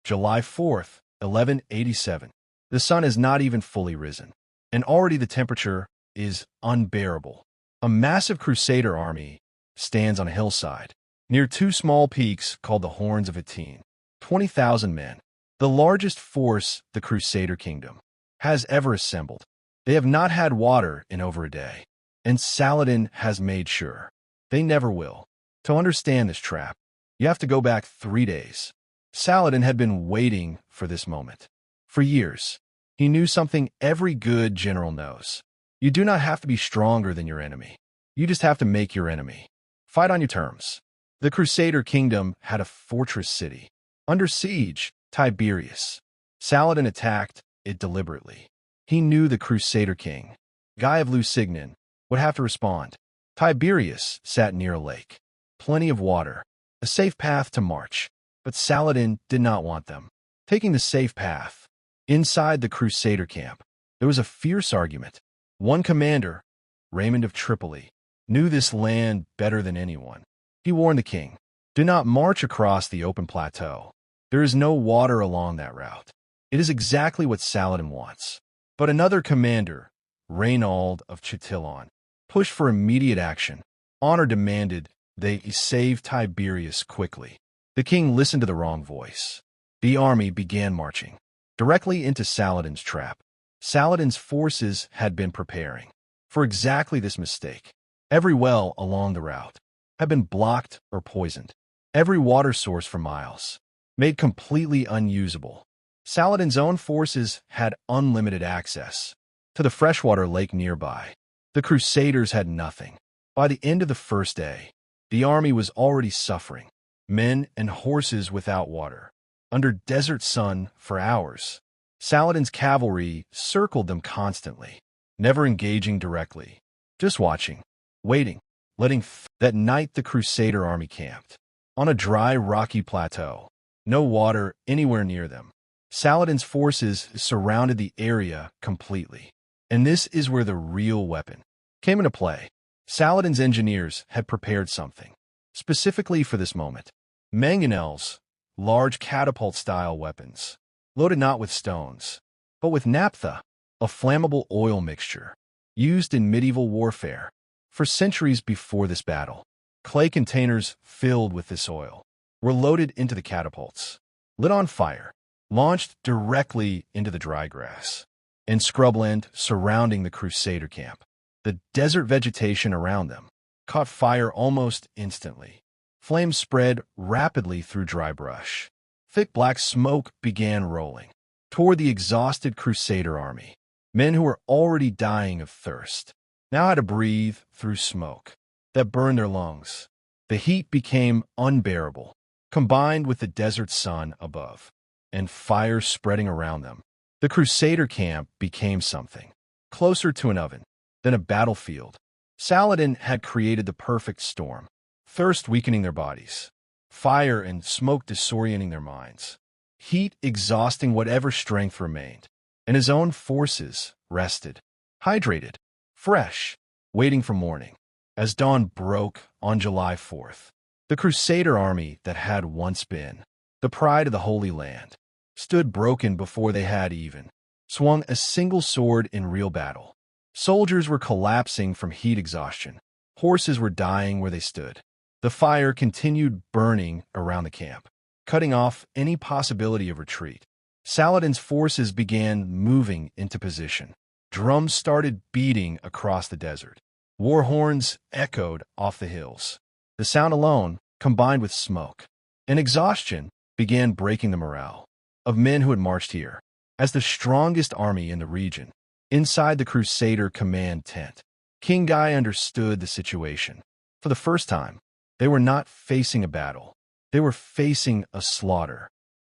July 4th, 1187. The sun has not even fully risen, and already the temperature is unbearable. A massive Crusader army stands on a hillside, near two small peaks called the Horns of Hattin. 20,000 men, the largest force the Crusader kingdom has ever assembled. They have not had water in over a day, and Saladin has made sure they never will. To understand this trap, you have to go back 3 days. Saladin had been waiting for this moment. For years, he knew something every good general knows. You do not have to be stronger than your enemy. You just have to make your enemy. Fight on your terms. The Crusader kingdom had a fortress city under siege, Tiberias. Saladin attacked it deliberately. He knew the Crusader king, Guy of Lusignan, would have to respond. Tiberias sat near a lake, plenty of water, a safe path to march. But Saladin did not want them taking the safe path. Inside the Crusader camp, there was a fierce argument. One commander, Raymond of Tripoli, knew this land better than anyone. He warned the king, do not march across the open plateau. There is no water along that route. It is exactly what Saladin wants. But another commander, Raynald of Chatillon, pushed for immediate action. Honor demanded they save Tiberias quickly. The king listened to the wrong voice. The army began marching directly into Saladin's trap. Saladin's forces had been preparing for exactly this mistake. Every well along the route had been blocked or poisoned. Every water source for miles made completely unusable. Saladin's own forces had unlimited access to the freshwater lake nearby. The Crusaders had nothing. By the end of the first day, the army was already suffering. Men and horses without water, under desert sun for hours. Saladin's cavalry circled them constantly, never engaging directly, just watching, waiting, letting that night the Crusader army camped on a dry, rocky plateau. No water anywhere near them. Saladin's forces surrounded the area completely. And this is where the real weapon came into play. Saladin's engineers had prepared something specifically for this moment. Mangonels, large catapult-style weapons, loaded not with stones, but with naphtha, a flammable oil mixture used in medieval warfare. For centuries before this battle, clay containers filled with this oil were loaded into the catapults, lit on fire, launched directly into the dry grass and scrubland surrounding the Crusader camp. The desert vegetation around them caught fire almost instantly. Flames spread rapidly through dry brush. Thick black smoke began rolling toward the exhausted Crusader army. Men who were already dying of thirst now had to breathe through smoke that burned their lungs. The heat became unbearable, combined with the desert sun above and fire spreading around them. The Crusader camp became something closer to an oven than a battlefield. Saladin had created the perfect storm. Thirst weakening their bodies, fire and smoke disorienting their minds, heat exhausting whatever strength remained, and his own forces rested, hydrated, fresh, waiting for morning. As dawn broke on July 4th, the Crusader army that had once been the pride of the Holy Land stood broken before they had even swung a single sword in real battle. Soldiers were collapsing from heat exhaustion. Horses were dying where they stood. The fire continued burning around the camp, cutting off any possibility of retreat. Saladin's forces began moving into position. Drums started beating across the desert. War horns echoed off the hills. The sound alone, combined with smoke and exhaustion, began breaking the morale of men who had marched here as the strongest army in the region. Inside the Crusader command tent, King Guy understood the situation. For the first time, they were not facing a battle. They were facing a slaughter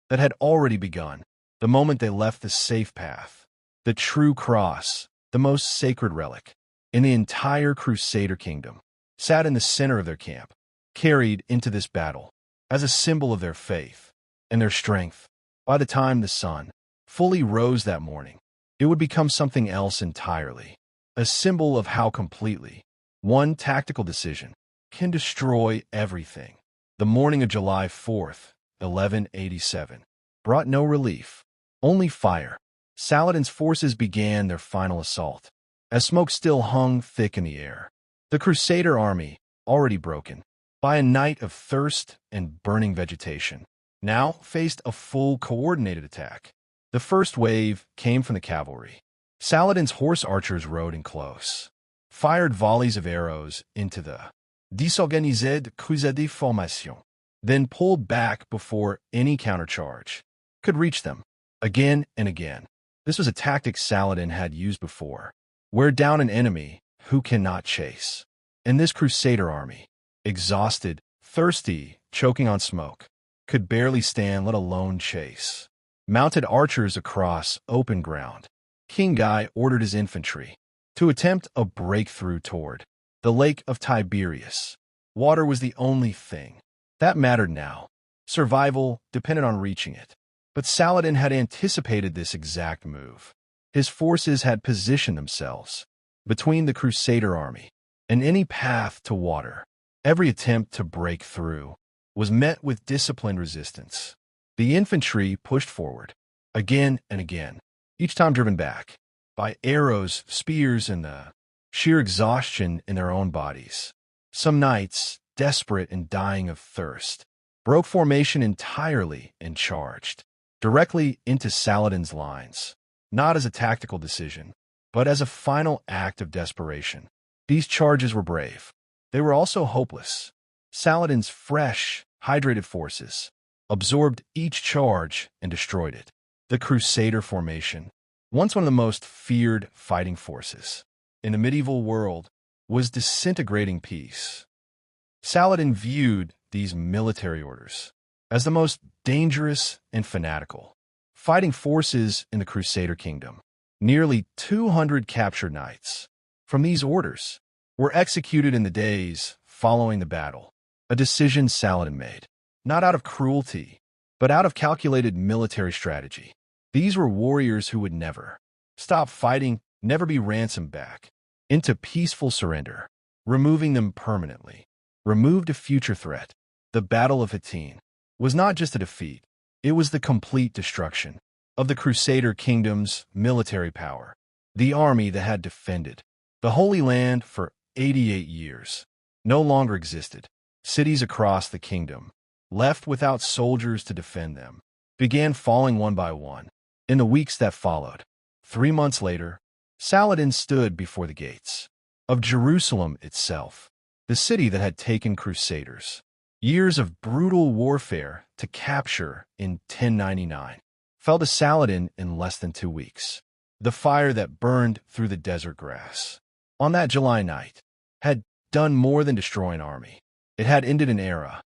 that had already begun the moment they left the safe path. The true cross, the most sacred relic in the entire Crusader kingdom, sat in the center of their camp, carried into this battle as a symbol of their faith and their strength. By the time the sun fully rose that morning, it would become something else entirely, a symbol of how completely one tactical decision can destroy everything. The morning of July 4th, 1187, brought no relief, only fire. Saladin's forces began their final assault, as smoke still hung thick in the air. The Crusader army, already broken by a night of thirst and burning vegetation, now faced a full coordinated attack. The first wave came from the cavalry. Saladin's horse archers rode in close, fired volleys of arrows into the désorganisée Crusader formation, then pulled back before any countercharge could reach them. Again and again. This was a tactic Saladin had used before. Wear down an enemy who cannot chase. And this Crusader army, exhausted, thirsty, choking on smoke, could barely stand, let alone chase. Mounted archers across open ground, King Guy ordered his infantry to attempt a breakthrough toward the Lake of Tiberias. Water was the only thing that mattered now. Survival depended on reaching it. But Saladin had anticipated this exact move. His forces had positioned themselves between the Crusader army and any path to water. Every attempt to break through was met with disciplined resistance. The infantry pushed forward, again and again, each time driven back by arrows, spears, and the sheer exhaustion in their own bodies. Some knights, desperate and dying of thirst, broke formation entirely and charged directly into Saladin's lines, not as a tactical decision, but as a final act of desperation. These charges were brave. They were also hopeless. Saladin's fresh, hydrated forces absorbed each charge and destroyed it. The Crusader formation, once one of the most feared fighting forces in the medieval world, was disintegrating peace. Saladin viewed these military orders as the most dangerous and fanatical fighting forces in the Crusader kingdom. Nearly 200 captured knights from these orders were executed in the days following the battle, a decision Saladin made, not out of cruelty, but out of calculated military strategy. These were warriors who would never stop fighting, never be ransomed back into peaceful surrender. Removing them permanently removed a future threat. The Battle of Hattin was not just a defeat, it was the complete destruction of the Crusader kingdom's military power. The army that had defended the Holy Land for 88 years no longer existed. Cities across the kingdom, left without soldiers to defend them, began falling one by one. In the weeks that followed, 3 months later, Saladin stood before the gates of Jerusalem itself, the city that had taken Crusaders years of brutal warfare to capture in 1099, fell to Saladin in less than 2 weeks. The fire that burned through the desert grass on that July night had done more than destroy an army. It had ended an era,